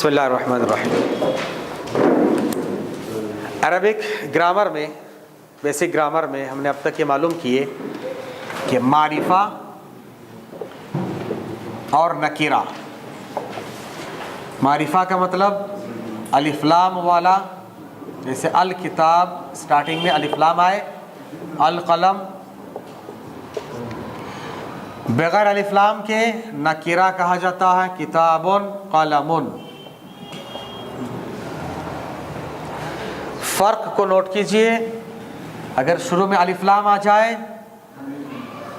बिस्मिल्लाहिर्रहमानिर्रहीम। Arabic grammar में, basic grammar में हमने अब तक ये मालूम किए कि मारिफा और नकीरा। मारिफा का मतलब अलिफ्लाम वाला, जैसे अल किताब स्टार्टिंग में अलिफ्लाम आए, अल कलम। बगैर अलिफ्लाम के नकीरा कहा जाता है किताबुन कलमुन। फ़र्क को नोट कीजिए, अगर शुरू में अलिफ्लाम आ जाए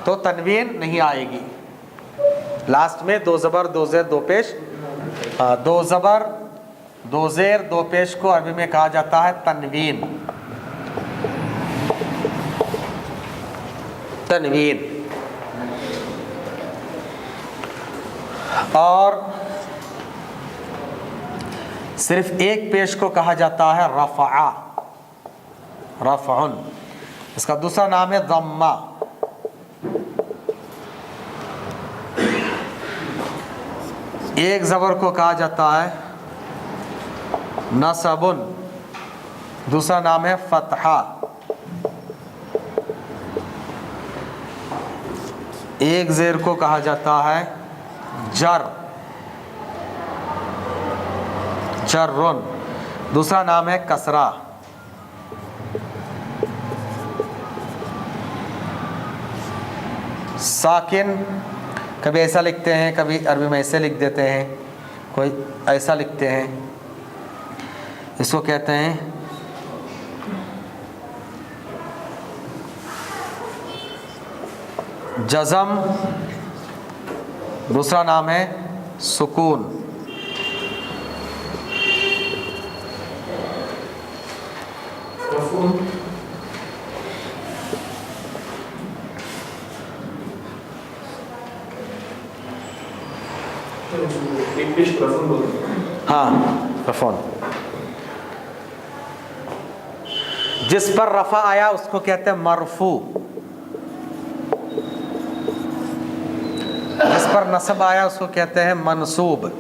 तो तनवीन नहीं आएगी। लास्ट में दो ज़बर दो ज़ेर दो पेश, दो ज़बर दो ज़ेर दो पेश को अरबी में कहा जाता है तनवीन। तनवीन। और सिर्फ एक पेश को कहा जाता है रफ़आ, रफ़उन। इसका दूसरा नाम है ज़म्मा। एक ज़बर को कहा जाता है नसबुन, दूसरा नाम है फ़तहा। एक ज़ेर को कहा जाता है जर, जर्रुन, दूसरा नाम है कसरा। साकिन कभी ऐसा लिखते हैं, कभी अरबी में ऐसे लिख देते हैं, कोई ऐसा लिखते हैं। इसको कहते हैं जज़म, दूसरा नाम है सुकून। हाँ, रफ़ोन। जिस पर रफ़ा आया उसको कहते हैं मरफू, जिस पर नस्ब आया उसको कहते हैं मंसूब।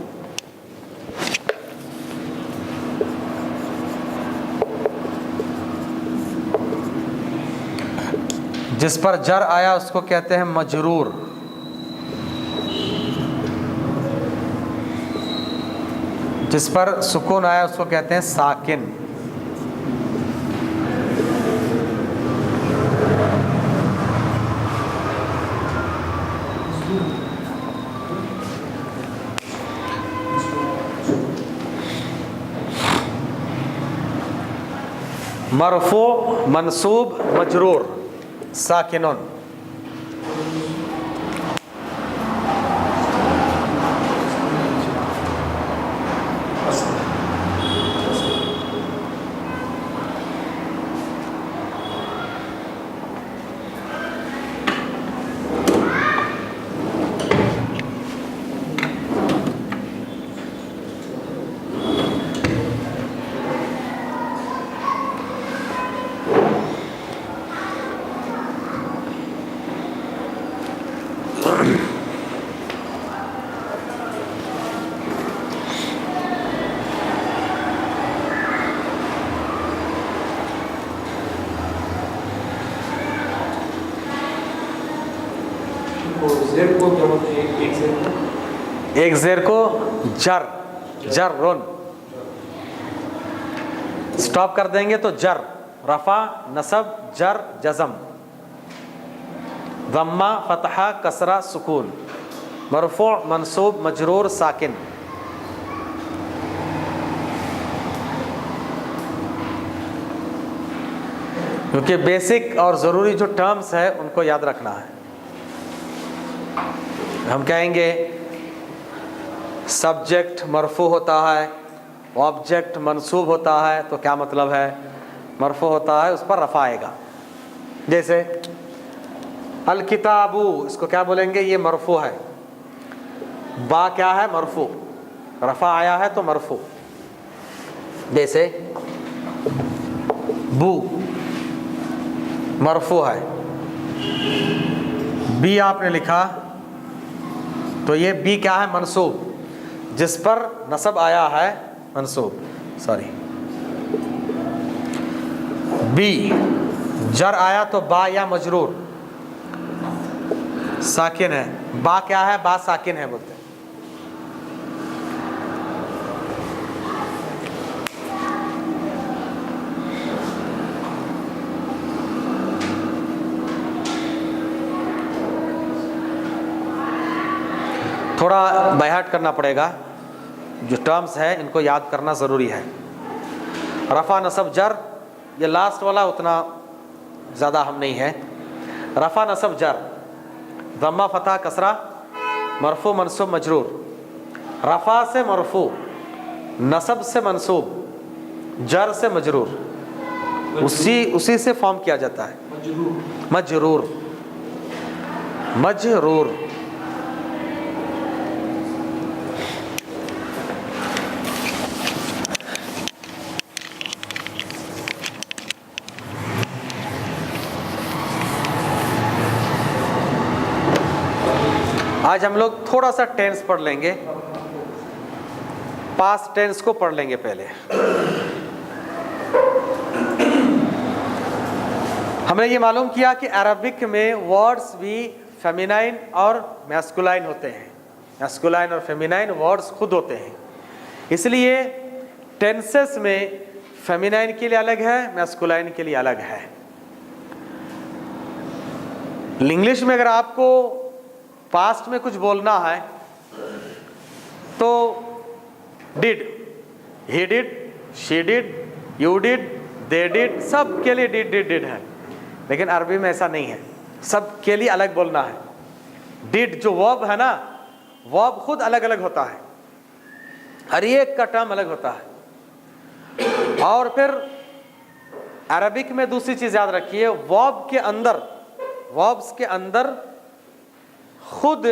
जिस पर जर आया उसको कहते हैं मजरूर। जिस पर सुकून आया उसको कहते हैं साकिन। मरफू, मंसूब, मजरूर, साकिनुन। एक ज़ेर को जर, जर्रुन। स्टॉप कर देंगे तो जर, रफ़ा, नसब, जर, जज़म, ज़म्मा, फ़तहा, कसरा, सुकून, मरफ़ू, मंसूब, मजरूर, साकिन। क्योंकि बेसिक और ज़रूरी जो टर्म्स है उनको याद रखना है। हम कहेंगे सब्जेक्ट मरफू होता है, ऑब्जेक्ट मंसूब होता है, तो क्या मतलब है? मरफू होता है उस पर रफ़ा आएगा। जैसे अल किताबू, इसको क्या बोलेंगे? ये मरफू है। बा क्या है? मरफू, रफ़ा आया है तो मरफू। जैसे बू मरफू है, बी आपने लिखा तो ये बी क्या है? मंसूब। जिस पर नसब आया है मंसूब, सॉरी बी, जर आया तो बा या मजरूर साकिन है, बा क्या है, बा साकिन है बोलते हैं। थोड़ा बायहाट करना पड़ेगा, जो टर्म्स है इनको याद करना ज़रूरी है। रफ़ा नसब जर, ये लास्ट वाला उतना ज़्यादा हम नहीं है। रफ़ा नसब जर, ज़म्मा फ़तह कसरा, मरफ़ू मनसूब मजरूर। रफ़ा से मरफ़ू, नसब से मनसूब, जर से मजरूर, उसी से फॉर्म किया जाता है मजरूर। मजरूर आज हम लोग थोड़ा सा टेंस पढ़ लेंगे, पास्ट टेंस को पढ़ लेंगे पहले। हमने ये मालूम किया कि अरबिक में वर्ड्स भी फेमिनाइन और मैस्कुलाइन होते हैं। मैस्कुलाइन और फेमिनाइन वर्ड्स खुद होते हैं, इसलिए टेंसेस में फेमिनाइन के लिए अलग है, मैस्कुलाइन के लिए अलग है। इंग्लिश में अगर आपको पास्ट में कुछ बोलना है तो did, he did, she did, you did, they did, सब के लिए डिड है। लेकिन अरबी में ऐसा नहीं है, सब के लिए अलग बोलना है। डिड जो वर्ब है ना, वर्ब खुद अलग अलग होता है, हर एक का टर्म अलग होता है। और फिर अरबिक में दूसरी चीज याद रखिए, वर्ब के अंदर, वर्ब्स के अंदर खुद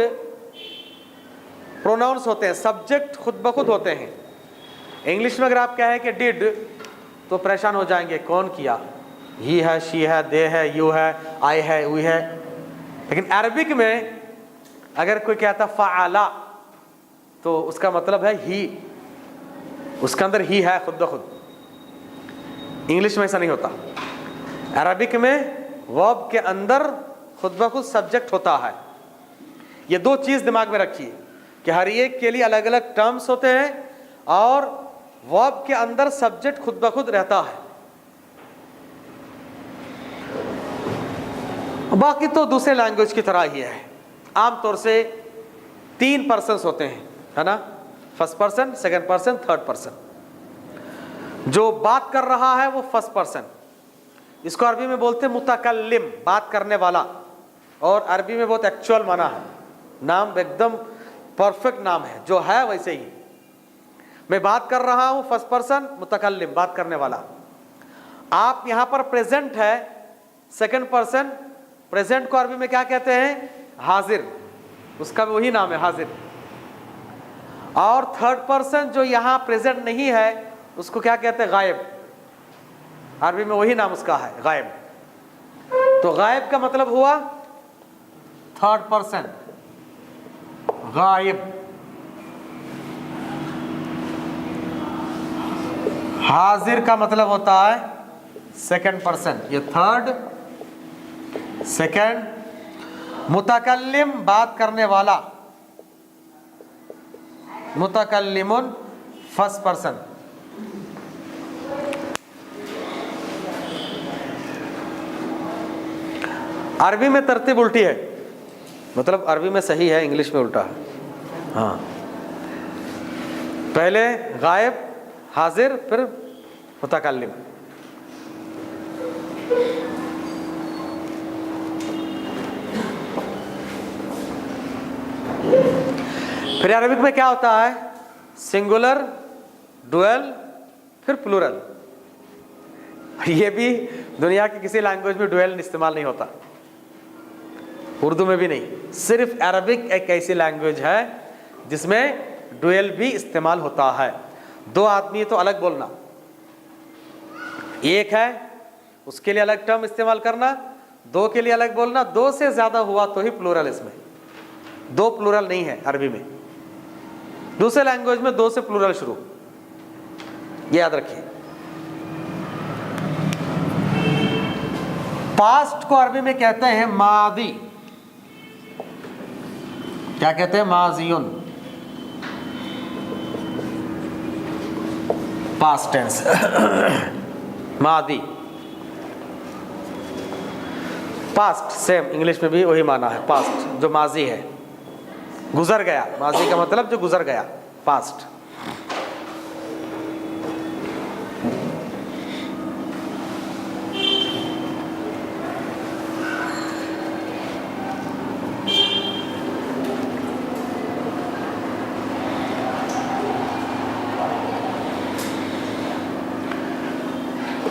प्रोनाउंस होते हैं, सब्जेक्ट खुद ब खुद होते हैं। इंग्लिश में अगर आप कहें कि डिड तो परेशान हो जाएंगे, कौन किया, ही है, शी है, दे है, यू है, आई है, वी है। लेकिन अरबिक में अगर कोई कहता फ़अला तो उसका मतलब है ही, उसके अंदर ही है खुद ब खुद। इंग्लिश में ऐसा नहीं होता, अरबिक में वर्ब के अंदर खुद ब खुद सब्जेक्ट होता है। ये दो चीज दिमाग में रखिए कि हर एक के लिए अलग अलग टर्म्स होते हैं और वर्ब के अंदर सब्जेक्ट खुद ब खुद रहता है। बाकी तो दूसरे लैंग्वेज की तरह ही है। आमतौर से 3 पर्सन्स होते हैं, है ना, first person, second person, third person. जो बात कर रहा है वो फर्स्ट पर्सन, इसको अरबी में बोलते हैं मुतकल्लिम, बात करने वाला। और अरबी में बहुत एक्चुअल माना है, नाम एकदम परफेक्ट नाम है, जो है वैसे ही। मैं बात कर रहा हूं, फर्स्ट पर्सन, मुतकल्लिम, बात करने वाला। आप यहां पर प्रेजेंट है, सेकंड पर्सन, प्रेजेंट को अरबी में क्या कहते हैं, हाजिर, उसका भी वही नाम है, हाजिर। और थर्ड पर्सन जो यहां प्रेजेंट नहीं है उसको क्या कहते हैं, गायब, अरबी में वही नाम उसका है, गायब। तो गायब का मतलब हुआ थर्ड पर्सन, गायब। हाजिर का मतलब होता है सेकंड पर्सन, ये थर्ड, सेकंड। मुतकल्लिम बात करने वाला, मुतकल्लिमुन फर्स्ट पर्सन। अरबी में तरतीब उल्टी है, मतलब अरबी में सही है, इंग्लिश में उल्टा है। हाँ, पहले गायब, हाजिर, फिर मुतकल्लिम। फिर अरबिक में क्या होता है, सिंगुलर, डुअल, फिर प्लूरल। ये भी दुनिया की किसी लैंग्वेज में डुअल इस्तेमाल नहीं होता, उर्दू में भी नहीं। सिर्फ अरबिक एक ऐसी लैंग्वेज है जिसमें डुअल भी इस्तेमाल होता है। 2 आदमी तो अलग बोलना, एक है उसके लिए अलग टर्म इस्तेमाल करना, 2 के लिए अलग बोलना। 2 से ज्यादा हुआ तो ही प्लूरल, इसमें 2 प्लूरल नहीं है अरबी में। दूसरे लैंग्वेज में दो से प्लूरल शुरू, ये याद रखिए। पास्ट को अरबी में कहते हैं मादी, क्या कहते हैं? माजियुन, पास्ट टेंस मादी। पास्ट सेम इंग्लिश में भी वही माना है, पास्ट जो माजी है, गुजर गया। माजी का मतलब जो गुजर गया, पास्ट।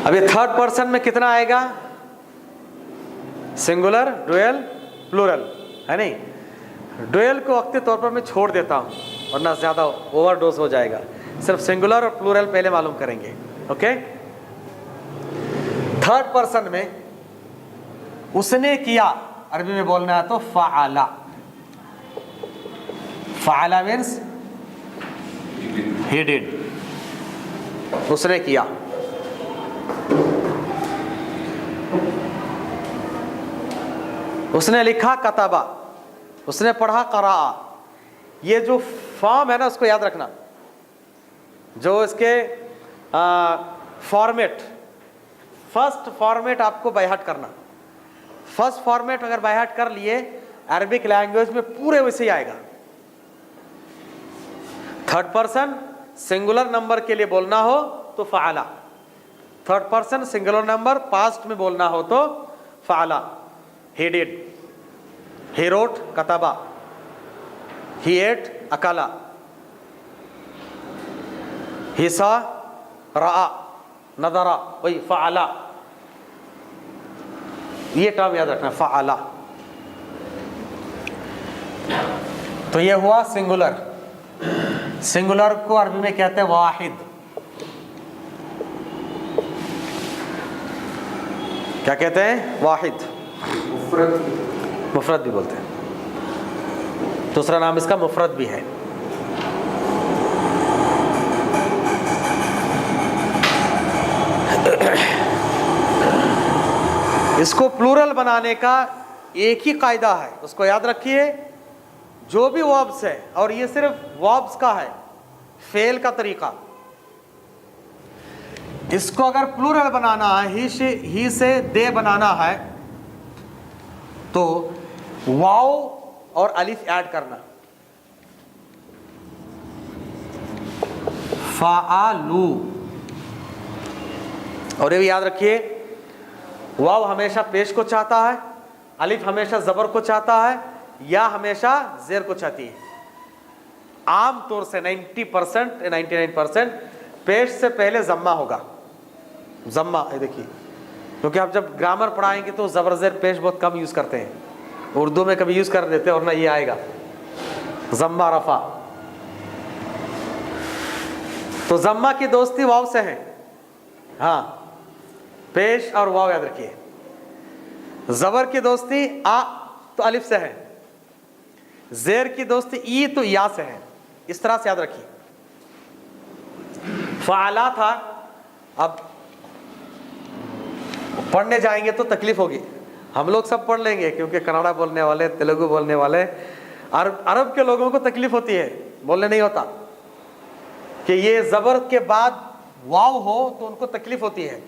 अब ये थर्ड पर्सन में कितना आएगा? सिंगुलर, डुअल, प्लूरल, है नहीं? डुअल को वक्ती तौर पर मैं छोड़ देता हूँ वरना ज़्यादा ओवरडोज हो जाएगा। सिर्फ सिंगुलर और प्लूरल पहले मालूम करेंगे, ओके? थर्ड पर्सन में उसने किया, अरबी में बोलना है तो फ़अला। फ़अला मीन्स ही डिड, उसने किया। उसने लिखा कताबा, उसने पढ़ा क़रा। ये जो फॉर्म है ना उसको याद रखना, जो इसके फॉर्मेट, फर्स्ट फॉर्मेट आपको बाय हार्ट करना। फर्स्ट फॉर्मेट अगर बाय हार्ट कर लिए अरबिक लैंग्वेज में पूरे वैसे ही आएगा। थर्ड पर्सन सिंगुलर नंबर के लिए बोलना हो तो फ़अला, third person singular number past में बोलना हो तो फ़अला। He did, he wrote kataba, he ate akala, he saw ra'a, nadara, वही फ़अला। ये टर्म याद रखना, फ़अला। तो ये हुआ सिंगुलर। सिंगुलर को अरबी में कहते हैं वाहिद। क्या कहते हैं? वाहिद। मुफरद भी बोलते हैं, दूसरा नाम इसका मुफरद भी है। इसको प्लूरल बनाने का एक ही कायदा है, उसको याद रखिए। जो भी वर्ब्स है, और ये सिर्फ वर्ब्स का है, फेल का तरीका, इसको अगर प्लूरल बनाना है, ही से दे बनाना है, तो वाव और अलिफ ऐड करना। फ़अलू। और ये भी याद रखिए, वाव हमेशा पेश को चाहता है, अलिफ हमेशा ज़बर को चाहता है, या हमेशा ज़ेर को चाहती है। आम तौर से 90% 99% पेश से पहले ज़म्मा होगा। ज़म्मा, ये देखिए, क्योंकि आप जब ग्रामर पढ़ाएंगे तो ज़बर ज़ेर पेश बहुत कम यूज़ करते हैं। उर्दू में कभी यूज़ कर देते हैं और ना ये आएगा ज़म्मा रफ़ा। तो ज़म्मा की दोस्ती वाव से है। हाँ, पेश और वाव याद रखिए। ज़बर की दोस्ती आ तो अलिफ से है, ज़ेर की दोस्ती ई तो या से है। इस तरह से याद रखिए। फ़अला था, अब पढ़ने जाएंगे तो तकलीफ होगी। हम लोग सब पढ़ लेंगे क्योंकि कन्नड़ा बोलने वाले, तेलुगु बोलने वाले, अरब के लोगों को तकलीफ होती है, बोलने नहीं होता कि ये ज़बर के बाद वाव हो तो उनको तकलीफ होती है।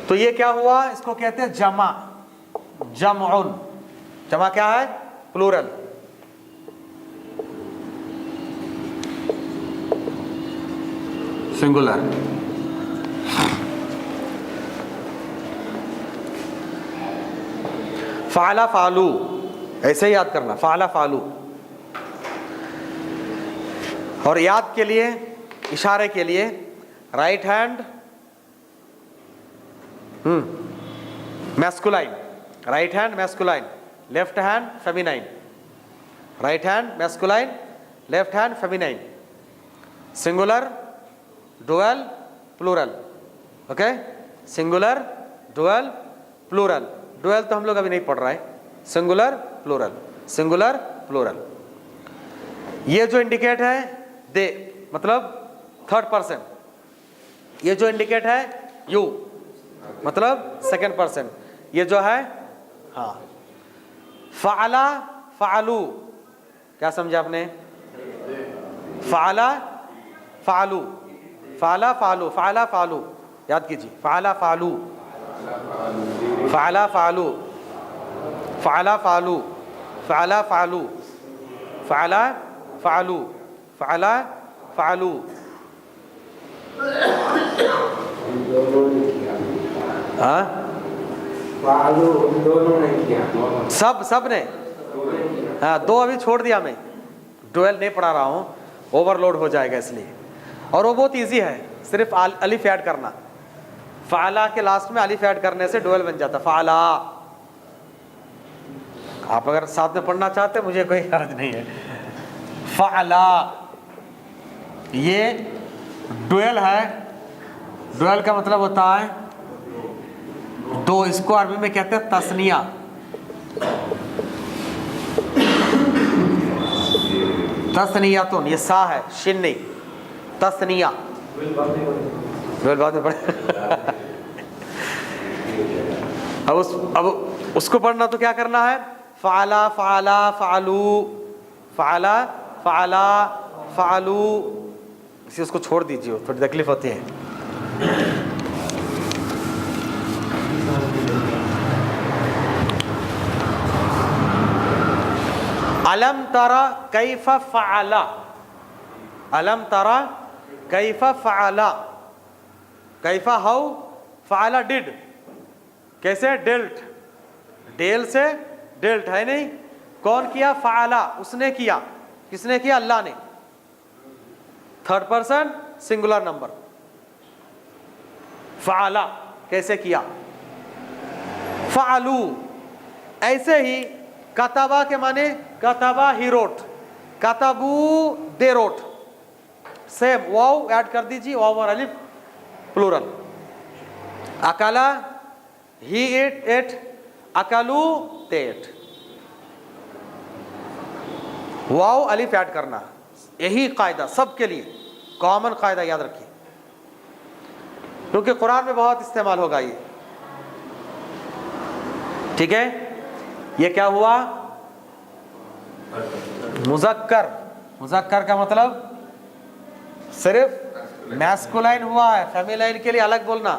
तो ये क्या हुआ, इसको कहते हैं जमा, जमउन। जमा क्या है? प्लूरल। सिंगुलर। फ़अला फ़अलू, ऐसे ही याद करना, फ़अला फ़अलू। और याद के लिए, इशारे के लिए, right hand masculine, right hand masculine, left hand feminine, right hand masculine, left hand feminine, singular, dual, plural. Okay, singular, dual, plural. Dual तो हम लोग अभी नहीं पढ़ रहा है, सिंगुलर, प्लूरल, सिंगुलर, प्लूरल। ये जो इंडिकेट है दे मतलब थर्ड पर्सन, ये जो इंडिकेट है यू मतलब सेकंड पर्सन, ये जो है हाँ। फ़अला फ़अलू, क्या समझा आपने? फ़अला फ़अलू, फ़अला फ़अलू, फ़अला फ़अलू, याद कीजिए। फ़अला फ़अलू, फ़अला फ़अलू, फ़अला फ़अलू, फ़अला फ़अलू, फ़अला फ़अलू, फ़अला फ़अलू। हाँ दोनों ने किया, सब ने, हाँ दो अभी छोड़ दिया मैं, डुअल नहीं पढ़ा रहा हूँ, ओवरलोड हो जाएगा इसलिए। और वो बहुत इजी है, सिर्फ अलिफ ऐड करना, फ़अला के लास्ट में अलिफ ऐड करने से डुअल बन जाता। फ़अला, आप अगर साथ में पढ़ना चाहते मुझे कोई हर्ज नहीं है। फ़अला ये डुअल है, डुअल का मतलब होता है दो, इसको अरबी में कहते हैं तस्निया। तस्नियातुन, ये सा है शिन नहीं, तस्निया। डुअल बाद में पढ़े। अब उसको पढ़ना तो क्या करना है? फ़अला फ़अला फ़अलू, फ़अला फ़अला फ़अलू, इसी उसको छोड़ दीजिए, थोड़ी तकलीफ होती है। अलम तरा कैफ़ फ़अला, अलम तरा कैफ़ फ़अला, कैफ़ हाउ, फ़अला डिड, कैसे? डेल्ट, डेल से डेल्ट है नहीं, कौन किया? फ़अला, उसने किया। किसने किया? अल्लाह ने। थर्ड पर्सन सिंगुलर नंबर, फ़अला कैसे किया? फ़अलू। ऐसे ही कतबा के माने कतबा ही रोट, कतबू दे रोट, सेम वाव ऐड कर दीजिए, वाव और अलिफ प्लूरल। अकला ही एट, अकलू दे एट, वाव अलिफ ऐड करना, यही कायदा सबके लिए कॉमन कायदा याद रखिए, क्योंकि कुरान में बहुत इस्तेमाल होगा ये। ठीक है, ये क्या हुआ? मुज़क्कर, मुज़क्कर का मतलब सिर्फ मैस्कुलाइन हुआ है, फेमिनाइन के लिए अलग बोलना,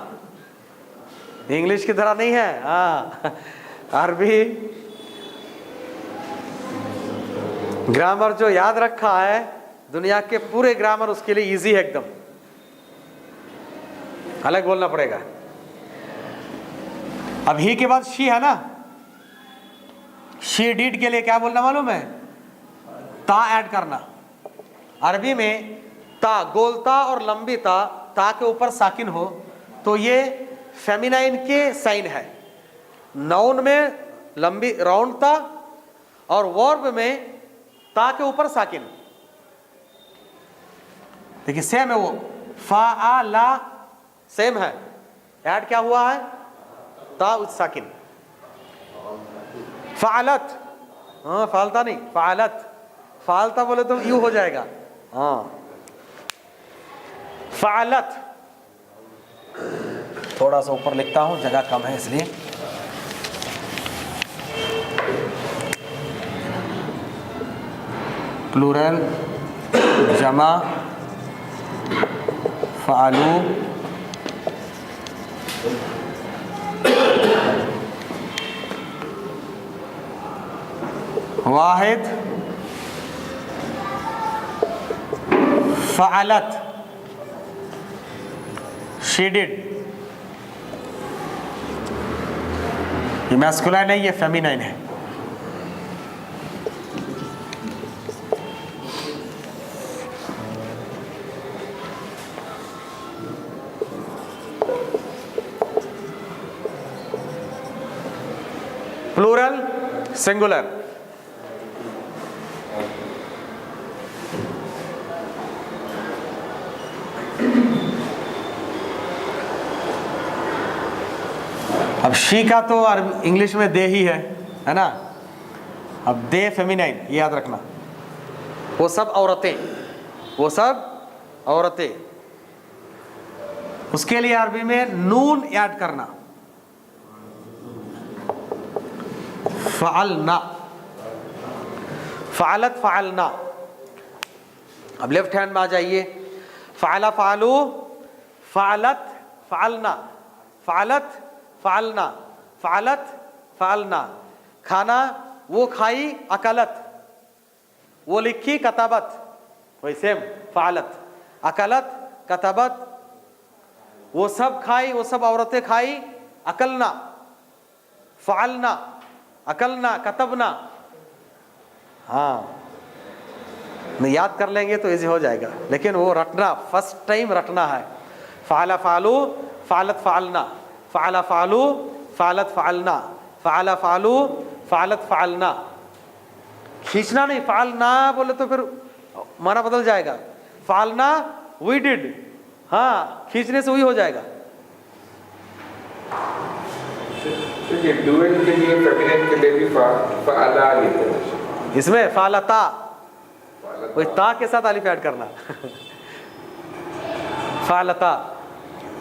इंग्लिश की तरह नहीं है। हाँ, अरबी ग्रामर जो याद रखा है, दुनिया के पूरे ग्रामर उसके लिए इजी है एकदम, अलग बोलना पड़ेगा। अब ही के बाद शी है ना, शी डिड के लिए क्या बोलना मालूम है? ता ऐड करना। अरबी में ता, गोलता और लंबी ता के ऊपर साकिन हो तो ये फेमिनाइन के साइन है। नाउन में लंबी राउंड ता और वर्ब में ता के ऊपर साकिन। देखिए सेम है वो, फ़अला सेम है, ऐड क्या हुआ है? ता उस साकिन। फ़अलत, हाँ फालता नहीं, फ़अलत, फालता बोले तो यू हो जाएगा। हाँ फ़अलत, थोड़ा सा ऊपर लिखता हूं, जगह कम है इसलिए। प्लूरल जमा फ़अलू, वाहिद फ़अलत, शी डिड। ये मैस्कुलाइन है, ये फेमिनाइन है। प्लूरल सिंगुलर, अब शी का तो इंग्लिश में दे ही है ना। अब दे फेमिनाइन, ये याद रखना। वो सब औरतें, वो सब औरतें। उसके लिए अरबी में नून ऐड करना, फ़अलना, फ़अलत फ़अलना। अब लेफ्ट हैंड में आ जाइए, फ़अला फ़अलू, फ़अलत फ़अलना, फ़अलत फ़अलना, फ़अलत फ़अलना। खाना वो खाई, अकलत वो लिखी, कतबत वही सेम फ़अलत, अकलत कतबत। वो सब खाई, वो सब औरतें खाई, अकलना, फ़अलना, अकलना, कतबना। हाँ, नहीं याद कर लेंगे तो इजी हो जाएगा, लेकिन वो रटना, फर्स्ट टाइम रटना है। फ़अला फ़अलू, फ़अलत फ़अलना, फ़अला फ़अलू, फ़अलत फ़अलना, फ़अला फ़अलू, फ़अलत फ़अलना। खींचना नहीं, फ़अलना बोले तो फिर माना बदल जाएगा। फ़अलना वी डिड, हाँ खींचने से वही हो जाएगा। देखिए डुएल के लिए फेमिनिन के लिए भी फ़अला लेते हैं। इसमें फ़अलता, वही ता के साथ अलिफ ऐड करना। फ़अलता,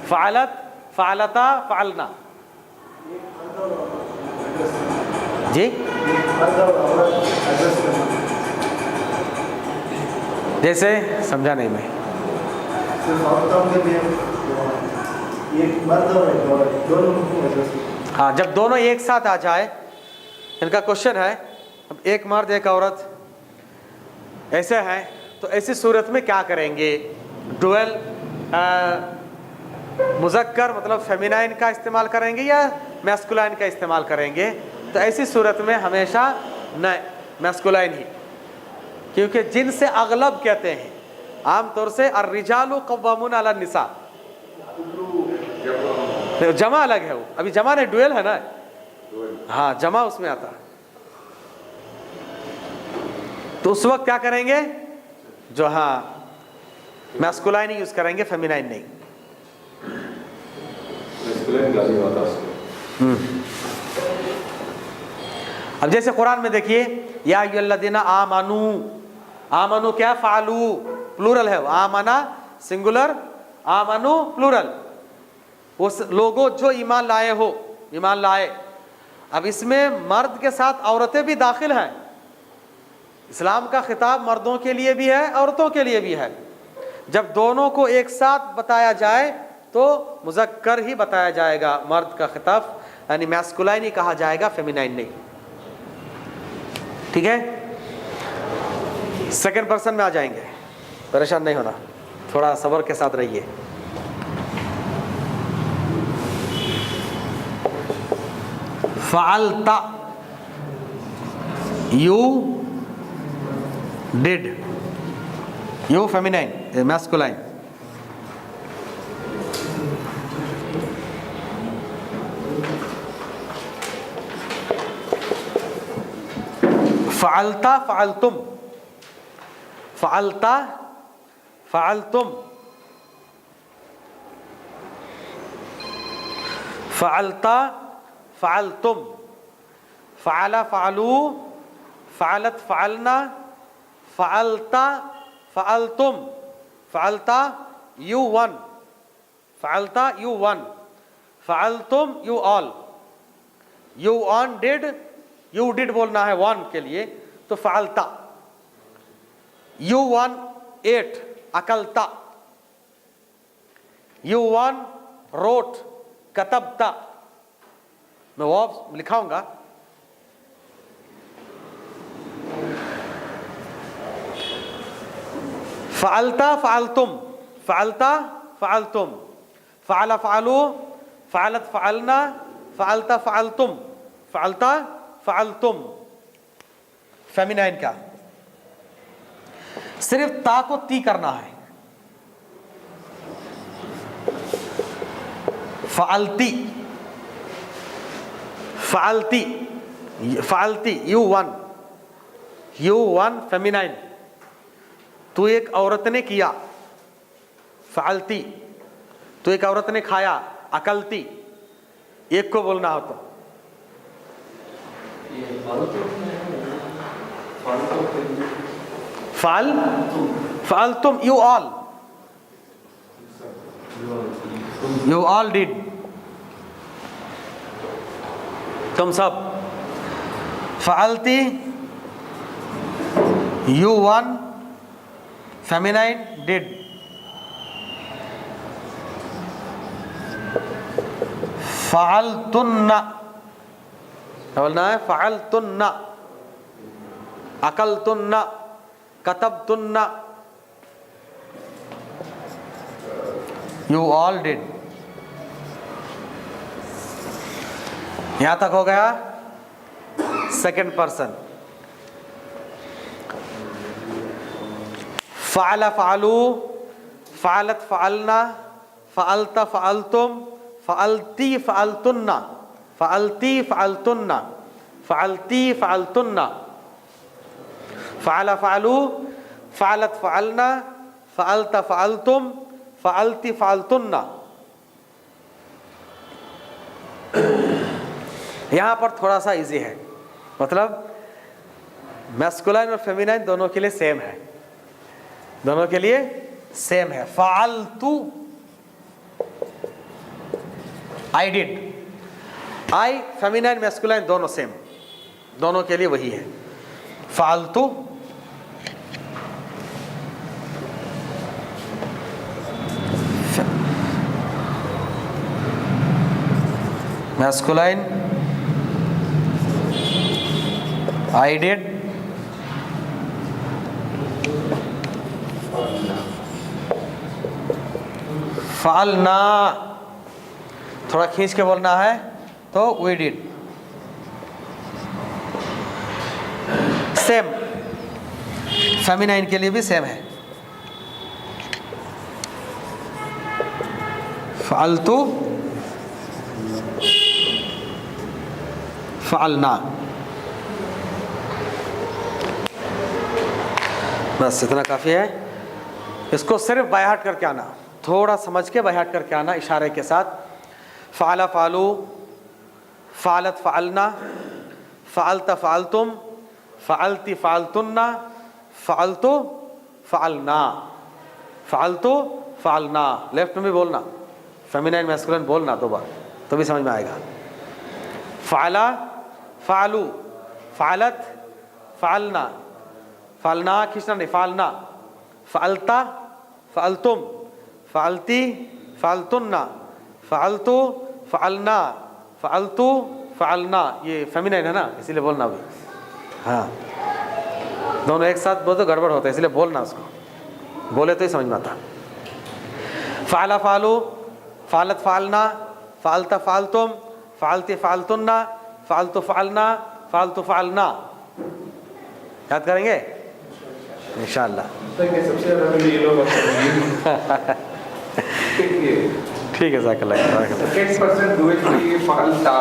फ़अलत, फ़अलता, फ़अलना। जी जैसे समझा नहीं मैं। हाँ, जब दोनों एक साथ आ जाए, इनका क्वेश्चन है, अब एक मर्द एक औरत ऐसे हैं, तो ऐसी सूरत में क्या करेंगे? डुअल मुज़क्कर मतलब फेमिनाइन का इस्तेमाल करेंगे या मैस्कुलाइन का इस्तेमाल करेंगे? तो ऐसी सूरत में हमेशा न मैस्कुलाइन ही, क्योंकि जिनसे अगलब कहते हैं आमतौर से अर्रिजालु कव्वामुन अला निसा, जमा अलग है वो, अभी जमा नहीं डुएल है ना। हाँ, जमा उसमें आता। तो उस वक्त क्या करेंगे? जो हाँ मैस्कुलाइन ही यूज करेंगे, फेमिनाइन नहीं। अब जैसे कुरान में देखिए, या अय्युहल्लज़ीना आमनू, आमनू क्या? फ़अलू प्लूरल है, आमना सिंगुलर, आमनू प्लूरल। वो लोगों जो ईमान लाए हो, ईमान लाए। अब इसमें मर्द के साथ औरतें भी दाखिल हैं। इस्लाम का खिताब मर्दों के लिए भी है, औरतों के लिए भी है। जब दोनों को एक साथ बताया जाए तो मुज़क्कर ही बताया जाएगा, मर्द का खिताब यानी मैस्कुलाइन ही कहा जाएगा, फेमिनाइन नहीं। ठीक है, सेकंड पर्सन में आ जाएंगे, परेशान नहीं होना, थोड़ा सब्र के साथ रहिए। फ़अलता, you did, you feminine, masculine. फ़अलता फ़अलतुम, फ़अलता फ़अलतुम, फ़अलता फ़अलतुम, फ़अला फ़अलू, फ़अलत फ़अलना, फ़अलता फ़अलतुम, फ़अलता यू वन, फ़अलता यू वन, फ़अलतुम you all, you on did, you did बोलना है वन के लिए तो फ़अलता, यू वन एट, अकलता, यू वन रोट, कतबता। मैं वो लिखाऊंगा, फ़अलता फ़अलतुम, फ़अलता फ़अलतुम, फ़अला फ़अलू, फ़अलत फ़अलना, फ़अलता फ़अलतुम, फ़अलता फ़अलतुम। फेमिनाइन का सिर्फ ता को ती करना है। फ़अलती, फ़अलती, फ़अलती you one, you one feminine. तो एक औरत ने किया, फ़अलती। तो एक औरत ने खाया, अकलती। एक को बोलना हो तो फ़अल फ़अल तुम, यू ऑल डिड, तुम सब। फ़अलती, यू वन, फेमिनाइन डिड। फ़अलतुन्ना, बोलना है फ़अलतुन्ना, अकलतुन्ना, कतबतुन्ना, यू ऑल डिड। यहां तक हो गया सेकंड पर्सन। फ़अल फ़अलू, फ़अलत फ़अलना, फ़अलत फ़अलतुम, फ़अलती फ़अलतुन्ना, फ़अलती फ़अलतुन्ना, फ़अलती फ़अलतुन्ना। फ़अल फ़अलू, फ़अलत फ़अलना, फ़अलत फ़अलतुम, फ़अलती फ़अलतुन्ना। यहाँ पर थोड़ा सा इजी है, मतलब मैस्कुलाइन और फेमिनाइन दोनों के लिए सेम है, दोनों के लिए सेम है। फ़अलतु, I did, I feminine masculine दोनों सेम, दोनों के लिए वही है। फ़अलतु, मैस्कुलाइन, आई डिड, फ़अलना, थोड़ा खींच के बोलना है तो वी डिड। सेम, फेमिनाइन के लिए भी सेम है। फ़अलतु, फ़अलना, बस इतना काफ़ी है। इसको सिर्फ बाय हार्ट करके आना, थोड़ा समझ के बाय हार्ट करके आना इशारे के साथ। फ़अल फ़अलू, फ़अलत फ़अलना, फ़अलत फ़अलतुम, फ़अलती फ़अलतुन्ना, फ़अलतु फ़अलना, फ़अलतु फ़अलना। लेफ्ट में भी बोलना, फेमिनाइन मैस्कुलाइन बोलना दो बार तो भी समझ में आएगा। फ़अला फ़अलू, फ़अलत फ़अलना, फ़अलना खींचना नहीं, फ़अलना, फ़अलता फ़अलतुम, फ़अलती फ़अलतुन्ना, फ़अलतु फ़अलना, फ़अलतु फ़अलना। ये फेमिनाइन है ना, इसीलिए बोलना अभी। हाँ, दोनों एक साथ बोलो तो गड़बड़ होता है, इसलिए बोलना उसको, बोले तो ही समझ में आता। फ़अल फ़अलू, फ़अलत फ़अलना, फ़अलत फ़अलतुम, फ़अलती फ़अलतुन्ना, फ़अलतु फ़अलना, फ़अलतु फ़अलना। याद करेंगे इंशाअल्लाह। सबसे ज़्यादा ये लोग ठीक है, ज़ाकल्लाह। सेकंड पर्सन डुएट के लिए फ़अलता।